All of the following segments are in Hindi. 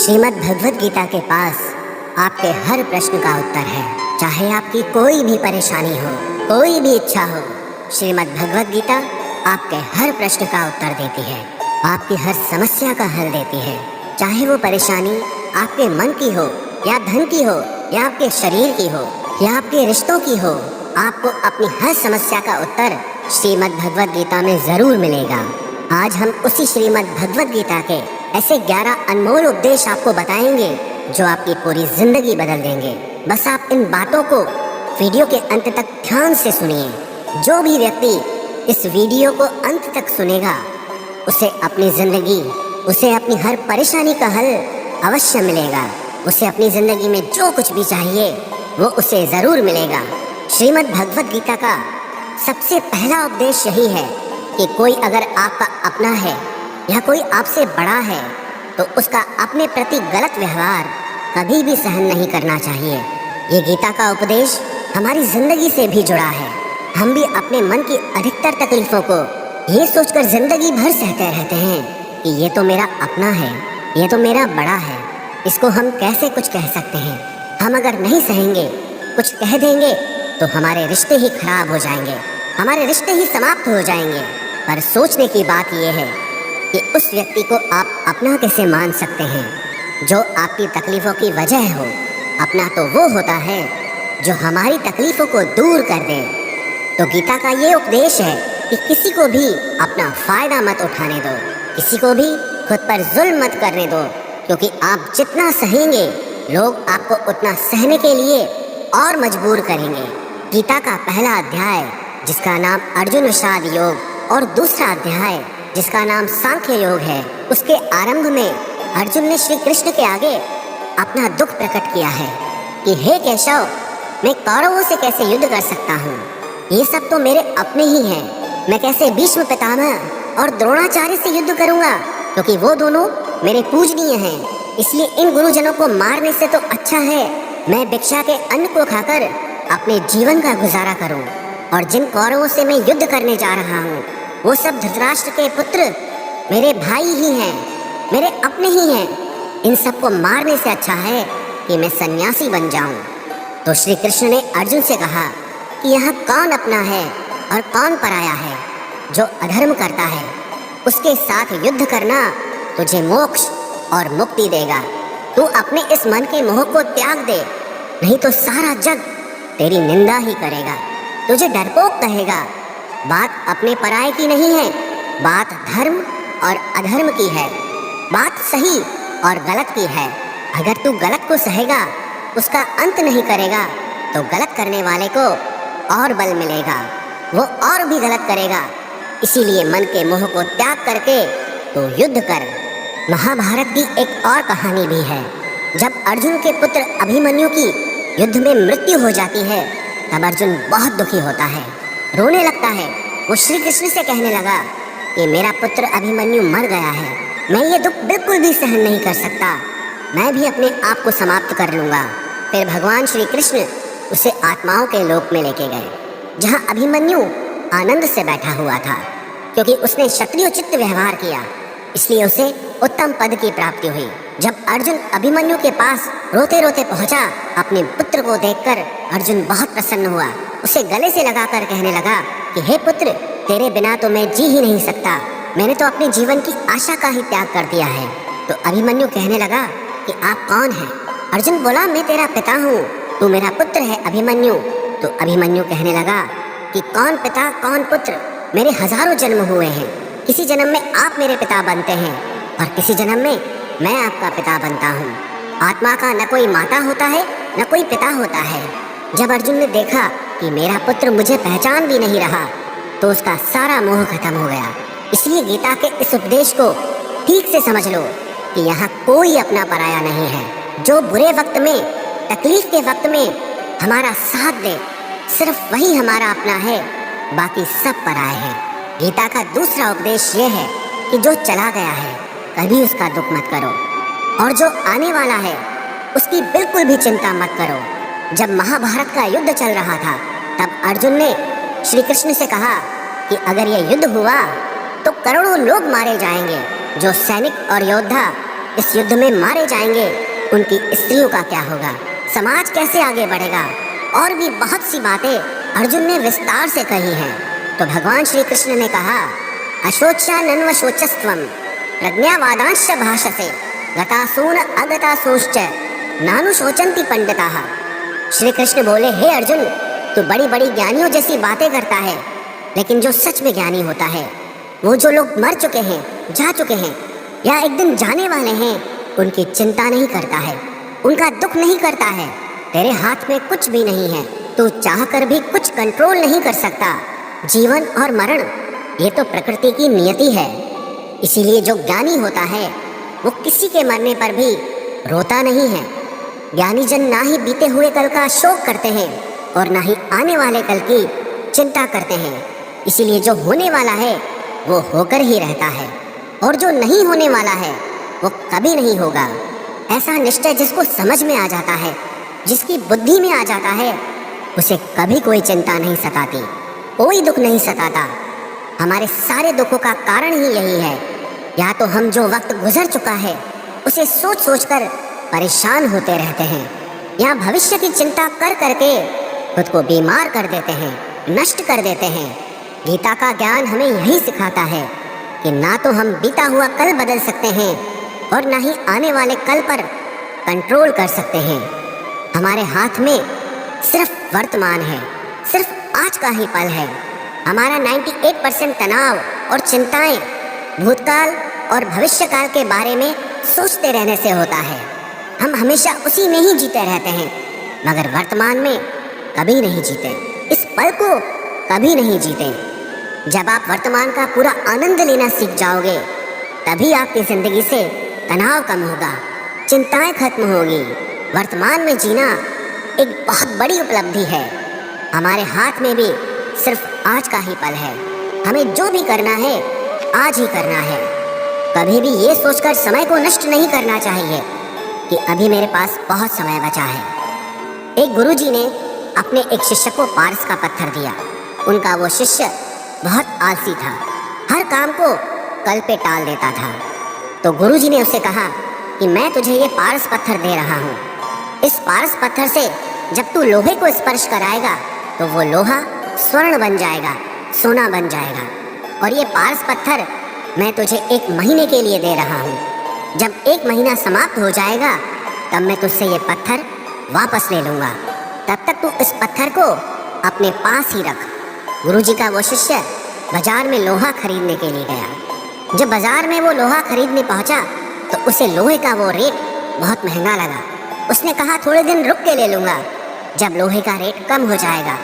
श्रीमद् भगवद गीता के पास आपके हर प्रश्न का उत्तर है। चाहे आपकी कोई भी परेशानी हो, कोई भी इच्छा हो, श्रीमद् भगवद गीता आपके हर प्रश्न का उत्तर देती है, आपकी हर समस्या का हल देती है। चाहे वो परेशानी आपके मन की हो या धन की हो या आपके शरीर की हो या आपके रिश्तों की हो, आपको अपनी हर समस्या का उत्तर श्रीमद् भगवद गीता में जरूर मिलेगा। आज हम उसी श्रीमद् भगवद गीता के ऐसे 11 अनमोल उपदेश आपको बताएंगे जो आपकी पूरी जिंदगी बदल देंगे। बस आप इन बातों को वीडियो के अंत तक ध्यान से सुनिए। जो भी व्यक्ति इस वीडियो को अंत तक सुनेगा उसे अपनी जिंदगी, उसे अपनी हर परेशानी का हल अवश्य मिलेगा। उसे अपनी जिंदगी में जो कुछ भी चाहिए वो उसे जरूर मिलेगा। श्रीमद् भगवद गीता का सबसे पहला उपदेश यही है कि कोई अगर आपका अपना है या कोई आपसे बड़ा है तो उसका अपने प्रति गलत व्यवहार कभी भी सहन नहीं करना चाहिए। ये गीता का उपदेश हमारी जिंदगी से भी जुड़ा है। हम भी अपने मन की अधिकतर तकलीफों को ये सोचकर जिंदगी भर सहते रहते हैं कि ये तो मेरा अपना है, ये तो मेरा बड़ा है, इसको हम कैसे कुछ कह सकते हैं। हम अगर नहीं सहेंगे, कुछ कह देंगे तो हमारे रिश्ते ही खराब हो जाएंगे, हमारे रिश्ते ही समाप्त हो जाएंगे। पर सोचने की बात यह है कि उस व्यक्ति को आप अपना कैसे मान सकते हैं जो आपकी तकलीफों की वजह हो। अपना तो वो होता है जो हमारी तकलीफों को दूर कर दे। तो गीता का ये उपदेश है कि किसी को भी अपना फायदा मत उठाने दो, किसी को भी खुद पर जुल्म मत करने दो, क्योंकि आप जितना सहेंगे लोग आपको उतना सहने के लिए और मजबूर करेंगे। गीता का पहला अध्याय जिसका नाम अर्जुन विषाद योग और दूसरा अध्याय जिसका नाम सांख्य योग है, उसके आरंभ में अर्जुन ने श्री कृष्ण के आगे अपना दुख प्रकट किया है कि हे केशव, मैं कौरवों से कैसे युद्ध कर सकता हूँ, ये सब तो मेरे अपने ही हैं। मैं कैसे भीष्म पितामह और द्रोणाचार्य से युद्ध करूँगा, क्योंकि वो दोनों मेरे पूजनीय हैं। इसलिए इन गुरुजनों को मारने से तो अच्छा है मैं भिक्षा के अन्न को खाकर अपने जीवन का गुजारा करूं। और जिन कौरवों से मैं युद्ध करने जा रहा हूं वो सब धृतराष्ट्र के पुत्र मेरे भाई ही हैं, मेरे अपने ही हैं। इन सबको मारने से अच्छा है कि मैं सन्यासी बन जाऊं। तो श्री कृष्ण ने अर्जुन से कहा कि यहाँ कौन अपना है और कौन पराया है। जो अधर्म करता है उसके साथ युद्ध करना तुझे मोक्ष और मुक्ति देगा। तू अपने इस मन के मोह को त्याग दे, नहीं तो सारा जग तेरी निंदा ही करेगा, तुझे डरपोक कहेगा। बात अपने पराये की नहीं है, बात धर्म और अधर्म की है, बात सही और गलत की है। अगर तू गलत को सहेगा, उसका अंत नहीं करेगा, तो गलत करने वाले को और बल मिलेगा, वो और भी गलत करेगा। इसीलिए मन के मोह को त्याग करके तो युद्ध कर। महाभारत की एक और कहानी भी है। जब अर्जुन के पुत्र अभिमन्यु की युद्ध में मृत्यु हो जाती है तब अर्जुन बहुत दुखी होता है, रोने लगता है। वो श्री कृष्ण से कहने लगा कि मेरा पुत्र अभिमन्यु मर गया है, मैं ये दुख बिल्कुल भी सहन नहीं कर सकता, मैं भी अपने आप को समाप्त कर लूँगा। फिर भगवान श्री कृष्ण उसे आत्माओं के लोक में लेके गए, जहाँ अभिमन्यु आनंद से बैठा हुआ था। क्योंकि उसने क्षत्रियोचित व्यवहार किया इसलिए उसे उत्तम पद की प्राप्ति हुई। जब अर्जुन अभिमन्यु के पास रोते रोते पहुंचा, अपने पुत्र को देखकर अर्जुन बहुत प्रसन्न हुआ। उसे गले से लगाकर कहने लगा कि हे पुत्र, तेरे बिना तो मैं जी ही नहीं सकता, मैंने तो अपने जीवन की आशा का ही त्याग कर दिया है। तो अभिमन्यु कहने लगा कि आप कौन हैं? अर्जुन बोला, मैं तेरा पिता हूँ, तू मेरा पुत्र है अभिमन्यु। तो अभिमन्यु कहने लगा कि कौन पिता कौन पुत्र, मेरे हजारों जन्म हुए हैं, किसी जन्म में आप मेरे पिता बनते हैं और किसी जन्म में मैं आपका पिता बनता हूँ। आत्मा का न कोई माता होता है न कोई पिता होता है। जब अर्जुन ने देखा कि मेरा पुत्र मुझे पहचान भी नहीं रहा तो उसका सारा मोह खत्म हो गया। इसलिए गीता के इस उपदेश को ठीक से समझ लो कि यहाँ कोई अपना पराया नहीं है। जो बुरे वक्त में, तकलीफ के वक्त में हमारा साथ दे, सिर्फ वही हमारा अपना है, बाकी सब पराये हैं। गीता का दूसरा उपदेश ये है कि जो चला गया है कभी उसका दुख मत करो, और जो आने वाला है उसकी बिल्कुल भी चिंता मत करो। जब महाभारत का युद्ध चल रहा था तब अर्जुन ने श्री कृष्ण से कहा कि अगर ये युद्ध हुआ तो करोड़ों लोग मारे जाएंगे। जो सैनिक और योद्धा इस युद्ध में मारे जाएंगे, उनकी स्त्रियों का क्या होगा, समाज कैसे आगे बढ़ेगा, और भी बहुत सी बातें अर्जुन ने विस्तार से कही हैं। तो भगवान श्री कृष्ण ने कहा, अशोचा नन्व शोचस्त्वम प्रज्ञावादांश भाषसे गतासून अगतासूश्च नानु शोचंति पंडिताः। श्री कृष्ण बोले, हे अर्जुन, तू बड़ी बड़ी ज्ञानियों जैसी बातें करता है, लेकिन जो सच में ज्ञानी होता है, वो जो लोग मर चुके हैं, जा चुके हैं या एक दिन जाने वाले हैं, उनकी चिंता नहीं करता है, उनका दुख नहीं करता है। तेरे हाथ में कुछ भी नहीं है, तू चाह कर भी कुछ कंट्रोल नहीं कर सकता। जीवन और मरण ये तो प्रकृति की नियति है। इसीलिए जो ज्ञानी होता है वो किसी के मरने पर भी रोता नहीं है। ज्ञानी जन ना ही बीते हुए कल का शोक करते हैं और ना ही आने वाले कल की चिंता करते हैं। इसीलिए जो होने वाला है वो होकर ही रहता है, और जो नहीं होने वाला है वो कभी नहीं होगा। ऐसा निश्चय जिसको समझ में आ जाता है, जिसकी बुद्धि में आ जाता है, उसे कभी कोई चिंता नहीं सताती, कोई दुख नहीं सताता। हमारे सारे दुखों का कारण ही यही है। या तो हम जो वक्त गुजर चुका है उसे सोच सोच कर परेशान होते रहते हैं, या भविष्य की चिंता कर करके खुद को बीमार कर देते हैं, नष्ट कर देते हैं। गीता का ज्ञान हमें यही सिखाता है कि ना तो हम बीता हुआ कल बदल सकते हैं और ना ही आने वाले कल पर कंट्रोल कर सकते हैं। हमारे हाथ में सिर्फ वर्तमान है, सिर्फ आज का ही पल है। हमारा 98% तनाव और चिंताएं भूतकाल और भविष्यकाल के बारे में सोचते रहने से होता है। हम हमेशा उसी में ही जीते रहते हैं, मगर वर्तमान में कभी नहीं जीते, इस पल को कभी नहीं जीते। जब आप वर्तमान का पूरा आनंद लेना सीख जाओगे, तभी आपकी जिंदगी से तनाव कम होगा, चिंताएं खत्म होगी। वर्तमान में जीना एक बहुत बड़ी उपलब्धि है। हमारे हाथ में भी सिर्फ आज का ही पल है। हमें जो भी करना है आज ही करना है। कभी भी ये सोचकर समय को नष्ट नहीं करना चाहिए कि अभी मेरे पास बहुत समय बचा है। एक गुरुजी ने अपने एक शिष्य को पारस का पत्थर दिया। उनका वो शिष्य बहुत आलसी था, हर काम को कल पे टाल देता था। तो गुरुजी ने उससे कहा कि मैं तुझे ये पारस पत्थर दे रहा हूँ। इस पारस पत्थर से जब तू लोहे को स्पर्श कराएगा तो वो लोहा स्वर्ण बन जाएगा, सोना बन जाएगा। और ये पारस पत्थर मैं तुझे 1 महीने के लिए दे रहा हूँ। जब 1 महीना समाप्त हो जाएगा तब मैं तुझसे ये पत्थर वापस ले लूँगा। तब तक तू इस पत्थर को अपने पास ही रख। गुरुजी का वो शिष्य बाजार में लोहा खरीदने के लिए गया। जब बाजार में वो लोहा खरीदने पहुँचा तो उसे लोहे का वो रेट बहुत महंगा लगा। उसने कहा थोड़े दिन रुक के ले लूँगा, जब लोहे का रेट कम हो जाएगा।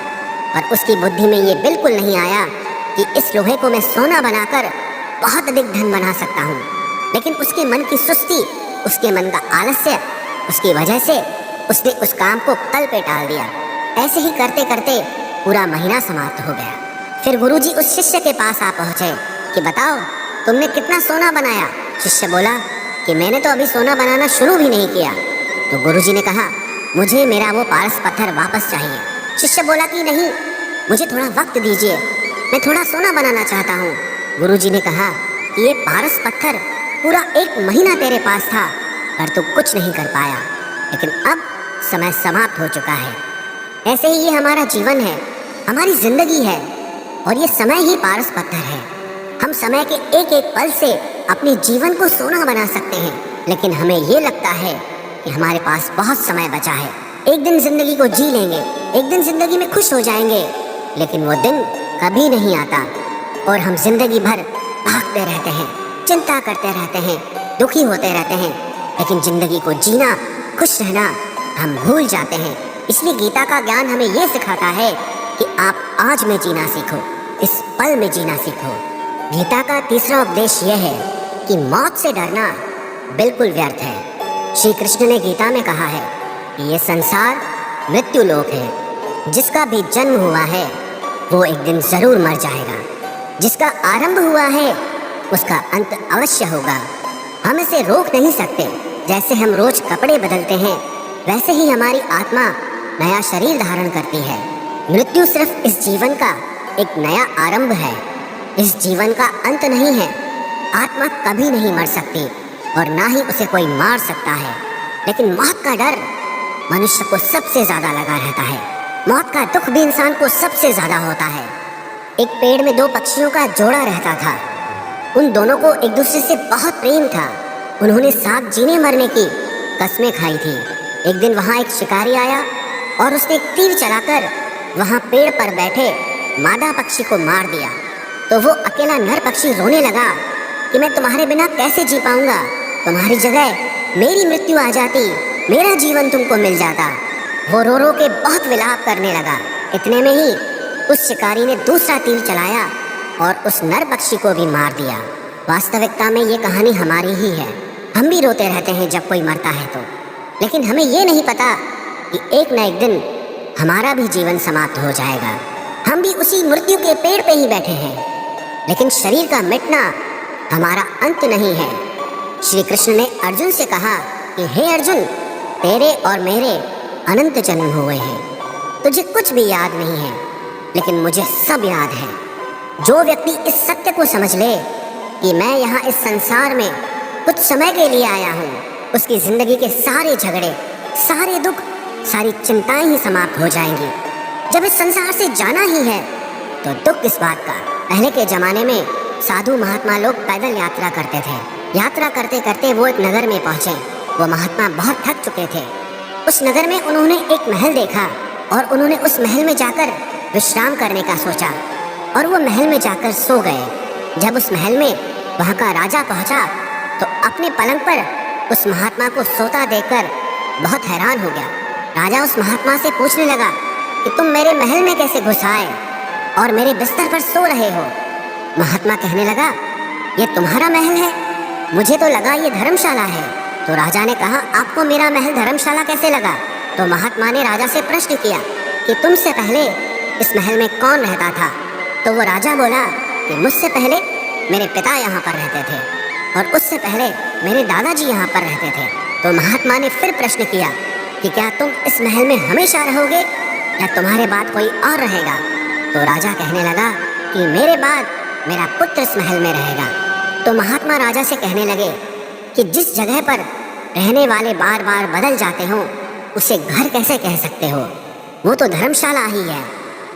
पर उसकी बुद्धि में ये बिल्कुल नहीं आया कि इस लोहे को मैं सोना बनाकर बहुत अधिक धन बना सकता हूँ। लेकिन उसके मन की सुस्ती, उसके मन का आलस्य, उसकी वजह से उसने उस काम को कल पे टाल दिया। ऐसे ही करते करते पूरा महीना समाप्त हो गया। फिर गुरुजी उस शिष्य के पास आ पहुँचे कि बताओ तुमने कितना सोना बनाया। शिष्य बोला कि मैंने तो अभी सोना बनाना शुरू भी नहीं किया। तो गुरुजी ने कहा मुझे मेरा वो पारस पत्थर वापस चाहिए। शिष्य बोला कि नहीं, मुझे थोड़ा वक्त दीजिए, मैं थोड़ा सोना बनाना चाहता हूँ। गुरुजी ने कहा कि ये पारस पत्थर पूरा 1 महीना तेरे पास था, पर तू कुछ नहीं कर पाया, लेकिन अब समय समाप्त हो चुका है। ऐसे ही ये हमारा जीवन है, हमारी जिंदगी है, और ये समय ही पारस पत्थर है। हम समय के एक एक पल से अपने जीवन को सोना बना सकते हैं, लेकिन हमें ये लगता है कि हमारे पास बहुत समय बचा है। एक दिन जिंदगी को जी लेंगे, एक दिन जिंदगी में खुश हो जाएंगे, लेकिन वो दिन कभी नहीं आता और हम जिंदगी भर भागते रहते हैं, चिंता करते रहते हैं, दुखी होते रहते हैं, लेकिन जिंदगी को जीना, खुश रहना हम भूल जाते हैं। इसलिए गीता का ज्ञान हमें ये सिखाता है कि आप आज में जीना सीखो, इस पल में जीना सीखो। गीता का तीसरा उपदेश यह है कि मौत से डरना बिल्कुल व्यर्थ है। श्री कृष्ण ने गीता में कहा है कि ये संसार मृत्यु लोक है। जिसका भी जन्म हुआ है वो एक दिन जरूर मर जाएगा। जिसका आरंभ हुआ है उसका अंत अवश्य होगा। हम इसे रोक नहीं सकते। जैसे हम रोज कपड़े बदलते हैं, वैसे ही हमारी आत्मा नया शरीर धारण करती है। मृत्यु सिर्फ इस जीवन का एक नया आरंभ है, इस जीवन का अंत नहीं है। आत्मा कभी नहीं मर सकती, और ना ही उसे कोई मार सकता है। लेकिन मौत का डर मनुष्य को सबसे ज्यादा लगा रहता है। मौत का दुख भी इंसान को सबसे ज्यादा होता है। एक पेड़ में दो पक्षियों का जोड़ा रहता था। उन दोनों को एक दूसरे से बहुत प्रेम था। उन्होंने साथ जीने मरने की कस्में खाई थी। एक दिन वहां एक शिकारी आया और उसने एक तीर चलाकर वहां पेड़ पर बैठे मादा पक्षी को मार दिया। तो वो अकेला नर पक्षी रोने लगा कि मैं तुम्हारे बिना कैसे जी पाऊंगा, तुम्हारी जगह मेरी मृत्यु आ जाती, मेरा जीवन तुमको मिल जाता। वो रो रो के बहुत विलाप करने लगा। इतने में ही उस शिकारी ने दूसरा तीर चलाया और उस नर पक्षी को भी मार दिया। वास्तविकता में ये कहानी हमारी ही है। हम भी रोते रहते हैं जब कोई मरता है तो, लेकिन हमें ये नहीं पता कि एक न एक दिन हमारा भी जीवन समाप्त हो जाएगा। हम भी उसी मृत्यु के पेड़ पे ही बैठे हैं। लेकिन शरीर का मिटना हमारा अंत नहीं है। श्री कृष्ण ने अर्जुन से कहा कि हे अर्जुन, तेरे और मेरे अनंत जन्म हुए हैं। तुझे कुछ भी याद नहीं है, लेकिन मुझे सब याद है। जो व्यक्ति इस सत्य को समझ ले कि मैं यहाँ इस संसार में कुछ समय के लिए आया हूँ, उसकी जिंदगी के सारे झगड़े, सारे दुख, सारी चिंताएं ही समाप्त हो जाएंगी। जब इस संसार से जाना ही है तो दुख किस बात का। पहले के जमाने में साधु महात्मा लोग पैदल यात्रा करते थे। यात्रा करते करते वो एक नगर में पहुंचे। वो महात्मा बहुत थक चुके थे। उस नगर में उन्होंने एक महल देखा और उन्होंने उस महल में जाकर विश्राम करने का सोचा और वो महल में जाकर सो गए। जब उस महल में वहाँ का राजा पहुँचा तो अपने पलंग पर उस महात्मा को सोता देखकर बहुत हैरान हो गया। राजा उस महात्मा से पूछने लगा कि तुम मेरे महल में कैसे घुस आए और मेरे बिस्तर पर सो रहे हो। महात्मा कहने लगा, ये तुम्हारा महल है, मुझे तो लगा ये धर्मशाला है। तो राजा ने कहा, आपको मेरा महल धर्मशाला कैसे लगा? तो महात्मा ने राजा से प्रश्न किया कि तुमसे पहले इस महल में कौन रहता था? तो वो राजा बोला कि मुझसे पहले मेरे पिता यहाँ पर रहते थे और उससे पहले मेरे दादाजी यहाँ पर रहते थे। तो महात्मा ने फिर प्रश्न किया कि क्या तुम इस महल में हमेशा रहोगे या तुम्हारे बाद कोई और रहेगा? तो राजा कहने लगा कि मेरे बाद मेरा पुत्र इस महल में रहेगा। तो महात्मा राजा से कहने लगे कि जिस जगह पर रहने वाले बार बार बदल जाते हो उसे घर कैसे कह सकते हो? वो तो धर्मशाला ही है।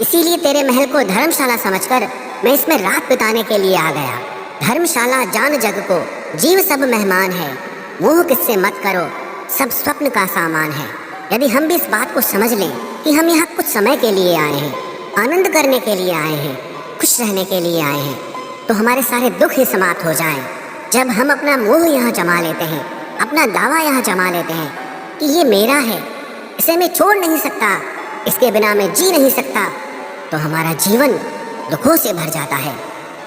इसीलिए तेरे महल को धर्मशाला समझकर मैं इसमें रात बिताने के लिए आ गया। धर्मशाला जान जग को, जीव सब मेहमान है, मोह किससे मत करो, सब स्वप्न का सामान है। यदि हम भी इस बात को समझ लें कि हम यहाँ कुछ समय के लिए आए हैं, आनंद करने के लिए आए हैं, खुश रहने के लिए आए हैं, तो हमारे सारे दुख ही समाप्त हो जाएं। जब हम अपना मोह यहाँ जमा लेते हैं, अपना दावा यहाँ जमा लेते हैं कि ये मेरा है, इसे मैं छोड़ नहीं सकता, इसके बिना मैं जी नहीं सकता, तो हमारा जीवन दुखों से भर जाता है।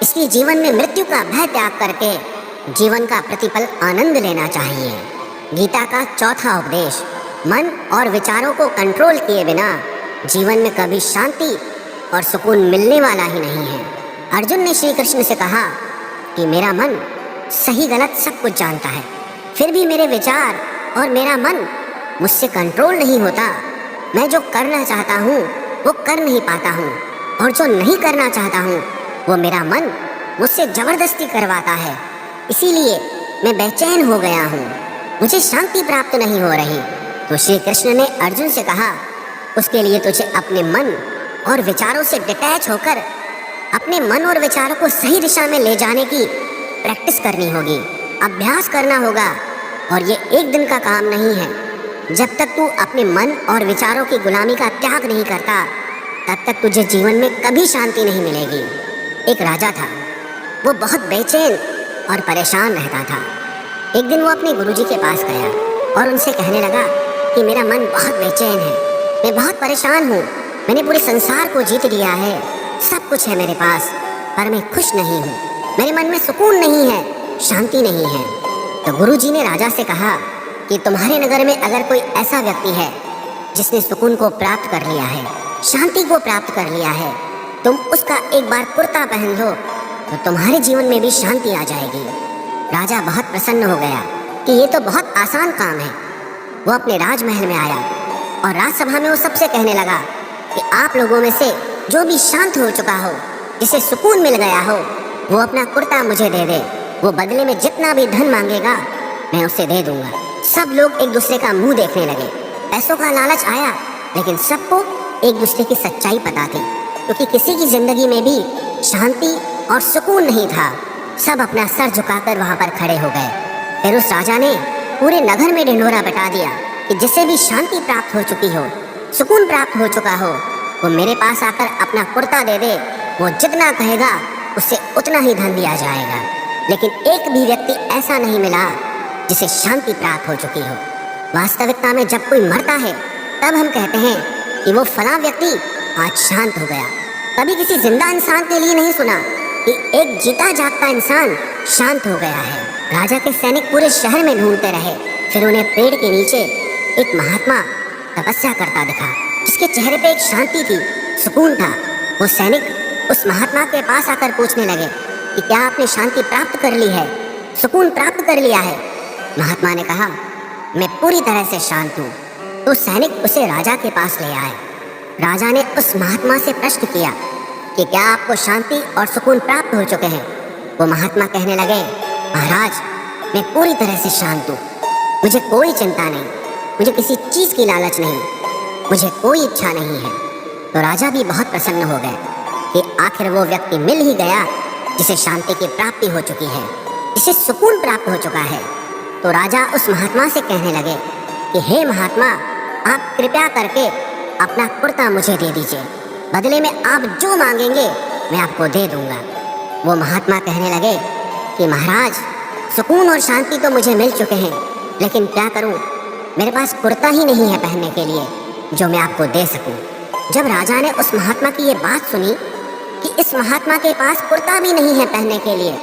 इसलिए जीवन में मृत्यु का भय त्याग करके जीवन का प्रतिपल आनंद लेना चाहिए। गीता का चौथा उपदेश, मन और विचारों को कंट्रोल किए बिना जीवन में कभी शांति और सुकून मिलने वाला ही नहीं है। अर्जुन ने श्री कृष्ण से कहा कि मेरा मन सही गलत सब कुछ जानता है, फिर भी मेरे विचार और मेरा मन मुझसे कंट्रोल नहीं होता। मैं जो करना चाहता हूँ वो कर नहीं पाता हूँ और जो नहीं करना चाहता हूँ वो मेरा मन मुझसे जबरदस्ती करवाता है। इसीलिए मैं बेचैन हो गया हूँ, मुझे शांति प्राप्त नहीं हो रही। तो श्री कृष्ण ने अर्जुन से कहा, उसके लिए तुझे अपने मन और विचारों से डिटैच होकर अपने मन और विचारों को सही दिशा में ले जाने की प्रैक्टिस करनी होगी, अभ्यास करना होगा। और ये एक दिन का काम नहीं है। जब तक तू अपने मन और विचारों की गुलामी का त्याग नहीं करता, तब तक तुझे जीवन में कभी शांति नहीं मिलेगी। एक राजा था, वो बहुत बेचैन और परेशान रहता था। एक दिन वो अपने गुरुजी के पास गया और उनसे कहने लगा कि मेरा मन बहुत बेचैन है, मैं बहुत परेशान हूँ, मैंने पूरे संसार को जीत लिया है, सब कुछ है मेरे पास, पर मैं खुश नहीं हूँ, मेरे मन में सुकून नहीं है, शांति नहीं है। तो गुरुजी ने राजा से कहा कि तुम्हारे नगर में अगर कोई ऐसा व्यक्ति है जिसने सुकून को प्राप्त कर लिया है, शांति को प्राप्त कर लिया है, तुम उसका एक बार कुर्ता पहन लो तो तुम्हारे जीवन में भी शांति आ जाएगी। राजा बहुत प्रसन्न हो गया कि ये तो बहुत आसान काम है। वो अपने राजमहल में आया और राजसभा में वो सबसे कहने लगा कि आप लोगों में से जो भी शांत हो चुका हो, जिसे सुकून मिल गया हो, वो अपना कुर्ता मुझे दे दे। वो बदले में जितना भी धन मांगेगा मैं उसे दे दूंगा। सब लोग एक दूसरे का मुंह देखने लगे। पैसों का लालच आया, लेकिन सबको एक दूसरे की सच्चाई पता थी, क्योंकि किसी की जिंदगी में भी शांति और सुकून नहीं था। सब अपना सर झुकाकर वहां पर खड़े हो गए। फिर उस राजा ने पूरे नगर में ढिंढोरा बता दिया कि जिसे भी शांति प्राप्त हो चुकी हो, सुकून प्राप्त हो चुका हो, वो मेरे पास आकर अपना कुर्ता दे दे। वो जितना कहेगा उससे उतना ही धन दिया जाएगा। लेकिन एक भी व्यक्ति ऐसा नहीं मिला जिसे शांति प्राप्त हो चुकी हो। वास्तविकता में जब कोई मरता है तब हम कहते हैं कि वो फलां व्यक्ति आज शांत हो गया। कभी किसी जिंदा इंसान के लिए नहीं सुना कि एक जीता जागता इंसान शांत हो गया है। राजा के सैनिक पूरे शहर में ढूंढते रहे। फिर उन्हें पेड़ के नीचे एक महात्मा तपस्या करता दिखा, जिसके चेहरे पे एक शांति थी, सुकून था। वो सैनिक उस महात्मा के पास आकर पूछने लगे कि क्या आपने शांति प्राप्त कर ली है, सुकून प्राप्त कर लिया है? महात्मा ने कहा, मैं पूरी तरह से शांत हूँ। तो सैनिक उसे राजा के पास ले आए। राजा ने उस महात्मा से प्रश्न किया कि क्या आपको शांति और सुकून प्राप्त हो चुके हैं? वो महात्मा कहने लगे, महाराज, मैं पूरी तरह से शांत हूँ। मुझे कोई चिंता नहीं, मुझे किसी चीज की लालच नहीं, मुझे कोई इच्छा नहीं है। तो राजा भी बहुत प्रसन्न हो गए कि आखिर वो व्यक्ति मिल ही गया जिसे शांति की प्राप्ति हो चुकी है, जिसे सुकून प्राप्त हो चुका है। तो राजा उस महात्मा से कहने लगे कि हे महात्मा, आप कृपया करके अपना कुर्ता मुझे दे दीजिए, बदले में आप जो मांगेंगे मैं आपको दे दूंगा। वो महात्मा कहने लगे कि महाराज, सुकून और शांति तो मुझे मिल चुके हैं, लेकिन क्या करूं, मेरे पास कुर्ता ही नहीं है पहनने के लिए जो मैं आपको दे सकूं। जब राजा ने उस महात्मा की ये बात सुनी कि इस महात्मा के पास कुर्ता भी नहीं है पहनने के लिए,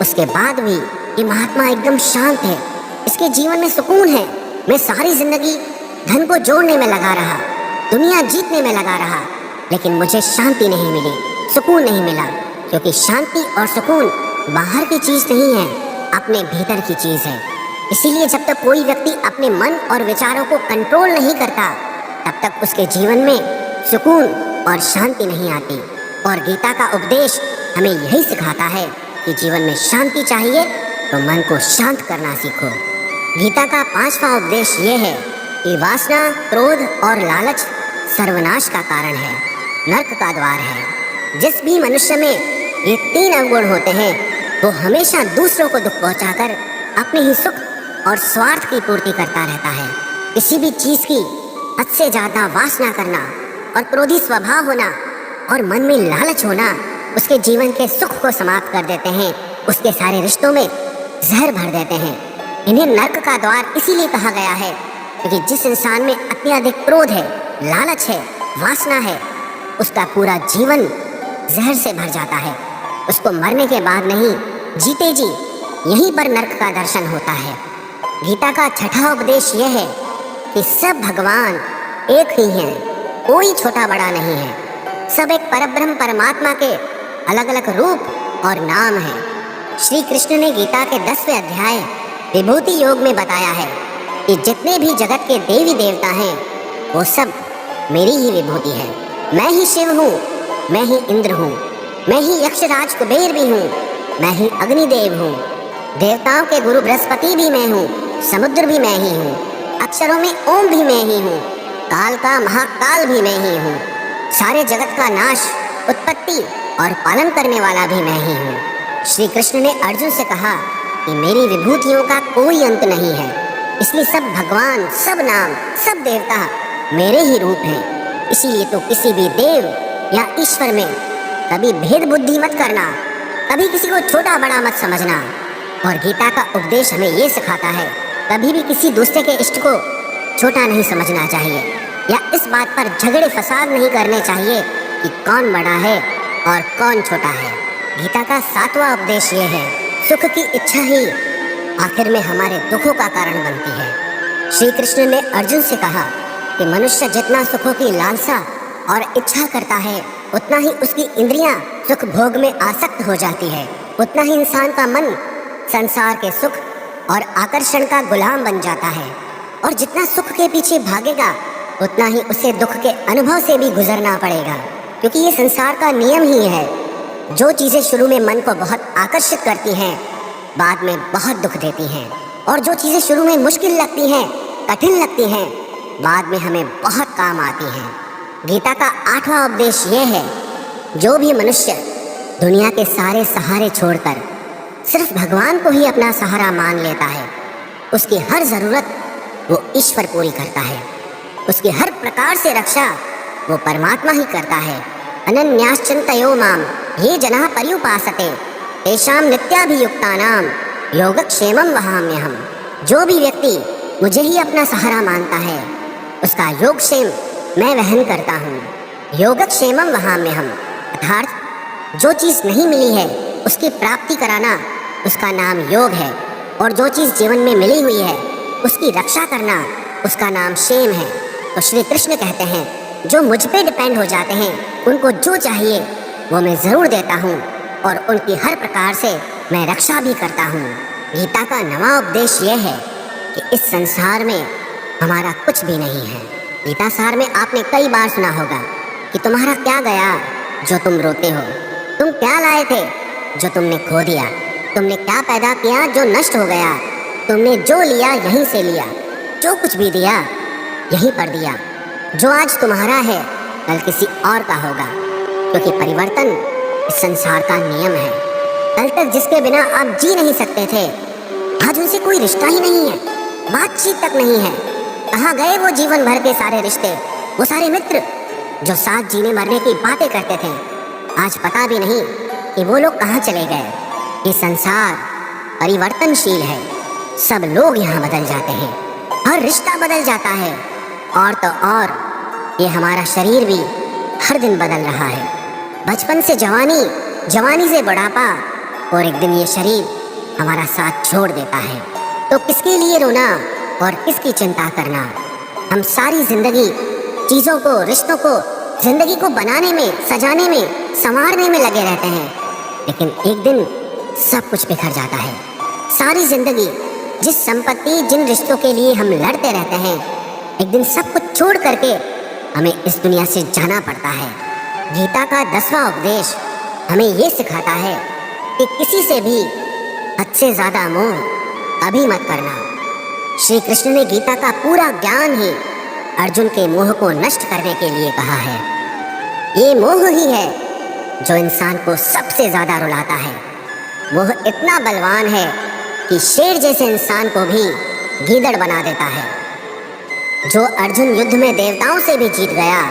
उसके बाद भी ये महात्मा एकदम शांत है, इसके जीवन में सुकून है। मैं सारी जिंदगी धन को जोड़ने में लगा रहा, दुनिया जीतने में लगा रहा, लेकिन मुझे शांति नहीं मिली, सुकून नहीं मिला। क्योंकि शांति और सुकून बाहर की चीज नहीं है, अपने भीतर की चीज है। इसीलिए जब तक कोई व्यक्ति अपने मन और विचारों को कंट्रोल नहीं करता, तब तक उसके जीवन में सुकून और शांति नहीं आती। और गीता का उपदेश हमें यही सिखाता है कि जीवन में शांति चाहिए तो मन को शांत करना सीखो। गीता का 5वां उपदेश ये है कि वासना, क्रोध और लालच सर्वनाश का कारण है, नरक का द्वार है। जिस भी मनुष्य में ये 3 अवगुण होते हैं, वो हमेशा दूसरों को दुख पहुंचाकर अपने ही सुख और स्वार्थ की पूर्ति करता रहता है। किसी भी चीज की हद से ज्यादा वासना करना और क्रोधी स्वभाव होना और मन में लालच होना उसके जीवन के सुख को समाप्त कर देते हैं, उसके सारे रिश्तों में जहर भर देते हैं। इन्हें नरक का द्वार इसीलिए कहा गया है क्योंकि जिस इंसान में अत्यधिक क्रोध है, लालच है, वासना है, उसका पूरा जीवन जहर से भर जाता है। उसको मरने के बाद नहीं, जीते जी यहीं पर नरक का दर्शन होता है। गीता का 6वां उपदेश यह है कि सब भगवान एक ही हैं, कोई छोटा बड़ा नहीं है। सब एक परब्रह्म परमात्मा के अलग अलग रूप और नाम हैं। श्री कृष्ण ने गीता के 10वें अध्याय विभूति योग में बताया है कि जितने भी जगत के देवी देवता हैं, वो सब मेरी ही विभूति है। मैं ही शिव हूँ, मैं ही इंद्र हूँ, मैं ही यक्षराज कुबेर भी हूँ, मैं ही अग्निदेव हूँ, देवताओं के गुरु बृहस्पति भी मैं हूँ, समुद्र भी मैं ही हूँ, अक्षरों में ओम भी मैं ही हूँ, काल का महाकाल भी मैं ही हूँ, सारे जगत का नाश, उत्पत्ति और पालन करने वाला भी मैं ही हूँ। श्री कृष्ण ने अर्जुन से कहा कि मेरी विभूतियों का कोई अंत नहीं है, इसलिए सब भगवान, सब नाम, सब देवता मेरे ही रूप हैं। इसीलिए तो किसी भी देव या ईश्वर में कभी भेद बुद्धि मत करना, कभी किसी को छोटा बड़ा मत समझना। और गीता का उपदेश हमें ये सिखाता है कभी भी किसी दूसरे के इष्ट को छोटा नहीं समझना चाहिए या इस बात पर झगड़े फसाद नहीं करने चाहिए कि कौन बड़ा है और कौन छोटा है। गीता का 7वां उपदेश ये है, सुख की इच्छा ही आखिर में हमारे दुखों का कारण बनती है। श्री कृष्ण ने अर्जुन से कहा कि मनुष्य जितना सुखों की लालसा और इच्छा करता है, उतना ही उसकी इंद्रियां सुख भोग में आसक्त हो जाती है, उतना ही इंसान का मन संसार के सुख और आकर्षण का गुलाम बन जाता है। और जितना सुख के पीछे भागेगा, उतना ही उसे दुख के अनुभव से भी गुजरना पड़ेगा, क्योंकि ये संसार का नियम ही है। जो चीज़ें शुरू में मन को बहुत आकर्षित करती हैं, बाद में बहुत दुख देती हैं और जो चीज़ें शुरू में मुश्किल लगती हैं, कठिन लगती हैं, बाद में हमें बहुत काम आती हैं। गीता का 8वां उपदेश ये है, जो भी मनुष्य दुनिया के सारे सहारे छोड़कर सिर्फ भगवान को ही अपना सहारा मान लेता है, उसकी हर ज़रूरत वो ईश्वर पूरी करता है। उसकी हर प्रकार से रक्षा वो परमात्मा ही करता है। अनन्याश्चिन्तयो माम ये जनाः पर्युपासते तेषां नित्याभियुक्तानां योगक्षेमं वहाम्यहम्। जो भी व्यक्ति मुझे ही अपना सहारा मानता है, उसका योगक्षेम मैं वहन करता हूँ। योगक्षेमं वहाम्यहम् अर्थात जो चीज़ नहीं मिली है उसकी प्राप्ति कराना उसका नाम योग है, और जो चीज़ जीवन में मिली हुई है उसकी रक्षा करना उसका नाम क्षेम है। तो श्री कृष्ण कहते हैं, जो मुझ पे डिपेंड हो जाते हैं उनको जो चाहिए वो मैं ज़रूर देता हूँ, और उनकी हर प्रकार से मैं रक्षा भी करता हूँ। गीता का 9वां उपदेश ये है कि इस संसार में हमारा कुछ भी नहीं है। गीता सार में आपने कई बार सुना होगा कि तुम्हारा क्या गया जो तुम रोते हो, तुम क्या लाए थे जो तुमने खो दिया, तुमने क्या पैदा किया जो नष्ट हो गया, तुमने जो लिया यहीं से लिया, जो कुछ भी दिया यहीं पर दिया। जो आज तुम्हारा है कल किसी और का होगा, क्योंकि परिवर्तन इस संसार का नियम है। कल तक जिसके बिना आप जी नहीं सकते थे, आज उनसे कोई रिश्ता ही नहीं है, बातचीत तक नहीं है। कहाँ गए वो जीवन भर के सारे रिश्ते, वो सारे मित्र जो साथ जीने मरने की बातें करते थे? आज पता भी नहीं कि वो लोग कहाँ चले गए। ये संसार परिवर्तनशील है, सब लोग यहाँ बदल जाते हैं, हर रिश्ता बदल जाता है, और तो और ये हमारा शरीर भी हर दिन बदल रहा है। बचपन से जवानी, जवानी से बुढ़ापा, और एक दिन ये शरीर हमारा साथ छोड़ देता है। तो किसके लिए रोना और किसकी चिंता करना? हम सारी जिंदगी चीज़ों को, रिश्तों को, जिंदगी को बनाने में, सजाने में, संवारने में लगे रहते हैं, लेकिन एक दिन सब कुछ बिखर जाता है। सारी जिंदगी जिस संपत्ति, जिन रिश्तों के लिए हम लड़ते रहते हैं, एक दिन सब कुछ छोड़ करके हमें इस दुनिया से जाना पड़ता है। गीता का 10वां उपदेश हमें ये सिखाता है कि किसी से भी हद से ज़्यादा मोह कभी मत करना। श्री कृष्ण ने गीता का पूरा ज्ञान ही अर्जुन के मोह को नष्ट करने के लिए कहा है। ये मोह ही है जो इंसान को सबसे ज़्यादा रुलाता है। मोह इतना बलवान है कि शेर जैसे इंसान को भी गीदड़ बना देता है। जो अर्जुन युद्ध में देवताओं से भी जीत गया,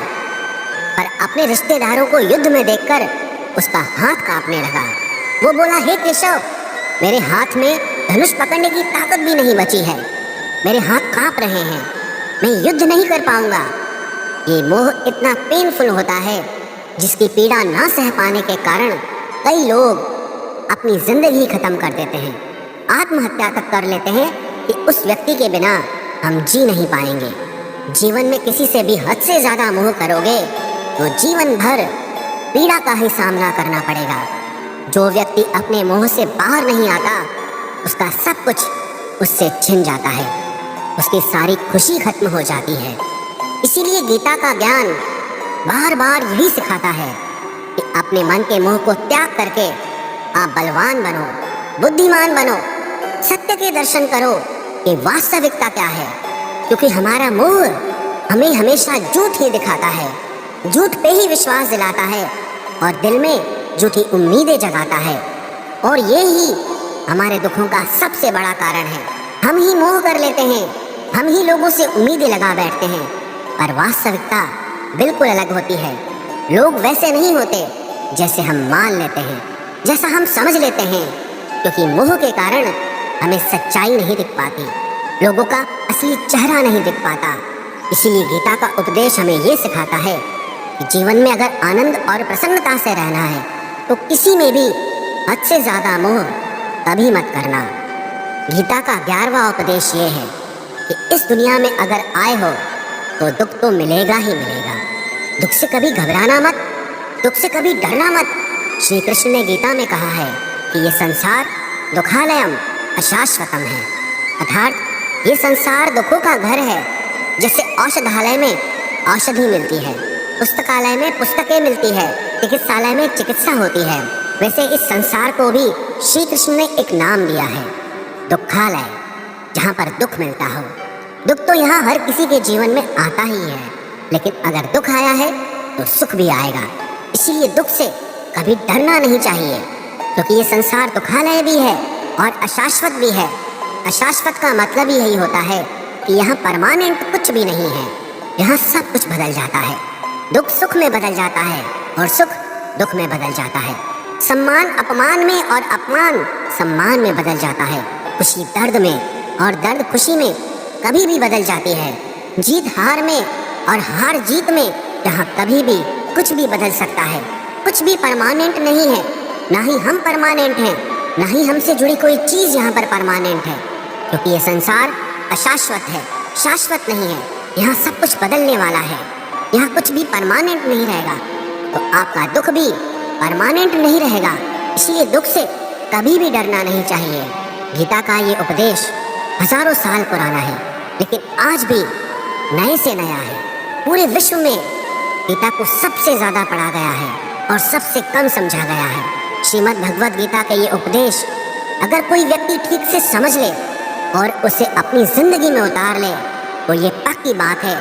पर अपने रिश्तेदारों को युद्ध में देखकर उसका हाथ कांपने लगा। वो बोला, हे केशव, मेरे हाथ में धनुष पकड़ने की ताकत भी नहीं बची है, मेरे हाथ कांप रहे हैं, मैं युद्ध नहीं कर पाऊंगा। ये मोह इतना पेनफुल होता है जिसकी पीड़ा ना सह पाने के कारण कई लोग अपनी जिंदगी खत्म कर देते हैं, आत्महत्या तक कर लेते हैं कि उस व्यक्ति के बिना हम जी नहीं पाएंगे। जीवन में किसी से भी हद से ज़्यादा मोह करोगे तो जीवन भर पीड़ा का ही सामना करना पड़ेगा। जो व्यक्ति अपने मोह से बाहर नहीं आता, उसका सब कुछ उससे छिन जाता है, उसकी सारी खुशी खत्म हो जाती है। इसीलिए गीता का ज्ञान बार बार यही सिखाता है कि अपने मन के मोह को त्याग करके आप बलवान बनो, बुद्धिमान बनो, सत्य के दर्शन करो कि वास्तविकता क्या है। क्योंकि हमारा मोह हमें हमेशा झूठ ही दिखाता है, झूठ पे ही विश्वास दिलाता है और दिल में झूठी उम्मीदें जगाता है, और ये ही हमारे दुखों का सबसे बड़ा कारण है। हम ही मोह कर लेते हैं, हम ही लोगों से उम्मीदें लगा बैठते हैं, पर वास्तविकता बिल्कुल अलग होती है। लोग वैसे नहीं होते जैसे हम मान लेते हैं, जैसा हम समझ लेते हैं, क्योंकि मोह के कारण हमें सच्चाई नहीं दिख पाती, लोगों का असली चेहरा नहीं दिख पाता। इसीलिए गीता का उपदेश हमें ये सिखाता है कि जीवन में अगर आनंद और प्रसन्नता से रहना है तो किसी में भी हद से ज़्यादा मोह कभी मत करना। गीता का 11वां उपदेश ये है कि इस दुनिया में अगर आए हो तो दुख तो मिलेगा ही मिलेगा। दुख से कभी घबराना मत, दुख से कभी डरना मत। श्री कृष्ण ने गीता में कहा है कि ये संसार दुखालयम अशाश्वतम है, अर्थात ये संसार दुखों का घर है। जैसे औषधालय में औषधि मिलती है, पुस्तकालय में पुस्तकें मिलती है, चिकित्सालय में चिकित्सा होती है, वैसे इस संसार को भी श्री कृष्ण ने एक नाम दिया है, दुखालय, जहाँ पर दुख मिलता हो। दुख तो यहाँ हर किसी के जीवन में आता ही है, लेकिन अगर दुख आया है तो सुख भी आएगा। इसीलिए दुख से कभी डरना नहीं चाहिए, क्योंकि ये संसार तो दुखालय भी है और अशाश्वत भी है। अशाश्वत का मतलब ही यही होता है कि यहाँ परमानेंट कुछ भी नहीं है। यहाँ सब कुछ बदल जाता है। दुख सुख में बदल जाता है और सुख दुख में बदल जाता है। सम्मान अपमान में और अपमान सम्मान में बदल जाता है। खुशी दर्द में और दर्द खुशी में कभी भी बदल जाती है। जीत हार में और हार जीत में यहाँ कभी भी कुछ भी बदल सकता है। कुछ भी परमानेंट नहीं है, ना ही हम परमानेंट हैं, ना ही हमसे जुड़ी कोई चीज़ यहाँ पर परमानेंट है, क्योंकि ये संसार अशाश्वत है, शाश्वत नहीं है। यहाँ सब कुछ बदलने वाला है। यहाँ कुछ भी परमानेंट नहीं रहेगा, तो आपका दुख भी परमानेंट नहीं रहेगा। इसलिए दुख से कभी भी डरना नहीं चाहिए। गीता का ये उपदेश हजारों साल पुराना है, लेकिन आज भी नए से नया है। पूरे विश्व में गीता को सबसे ज़्यादा पढ़ा गया है और सबसे कम समझा गया है। श्रीमद् भगवद गीता के ये उपदेश अगर कोई व्यक्ति ठीक से समझ ले और उसे अपनी जिंदगी में उतार ले, तो ये पक्की बात है,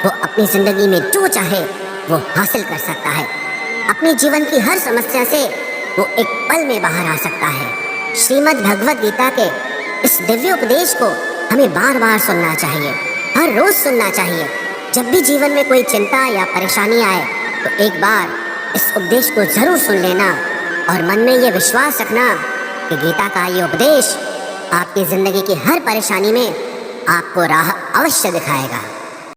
वो अपनी जिंदगी में जो चाहे वो हासिल कर सकता है। अपने जीवन की हर समस्या से वो एक पल में बाहर आ सकता है। श्रीमद् भगवद गीता के इस दिव्य उपदेश को हमें बार बार सुनना चाहिए, हर रोज सुनना चाहिए। जब भी जीवन में कोई चिंता या परेशानी आए तो एक बार इस उपदेश को जरूर सुन लेना और मन में ये विश्वास रखना कि गीता का ये उपदेश आपकी जिंदगी की हर परेशानी में आपको राह अवश्य दिखाएगा।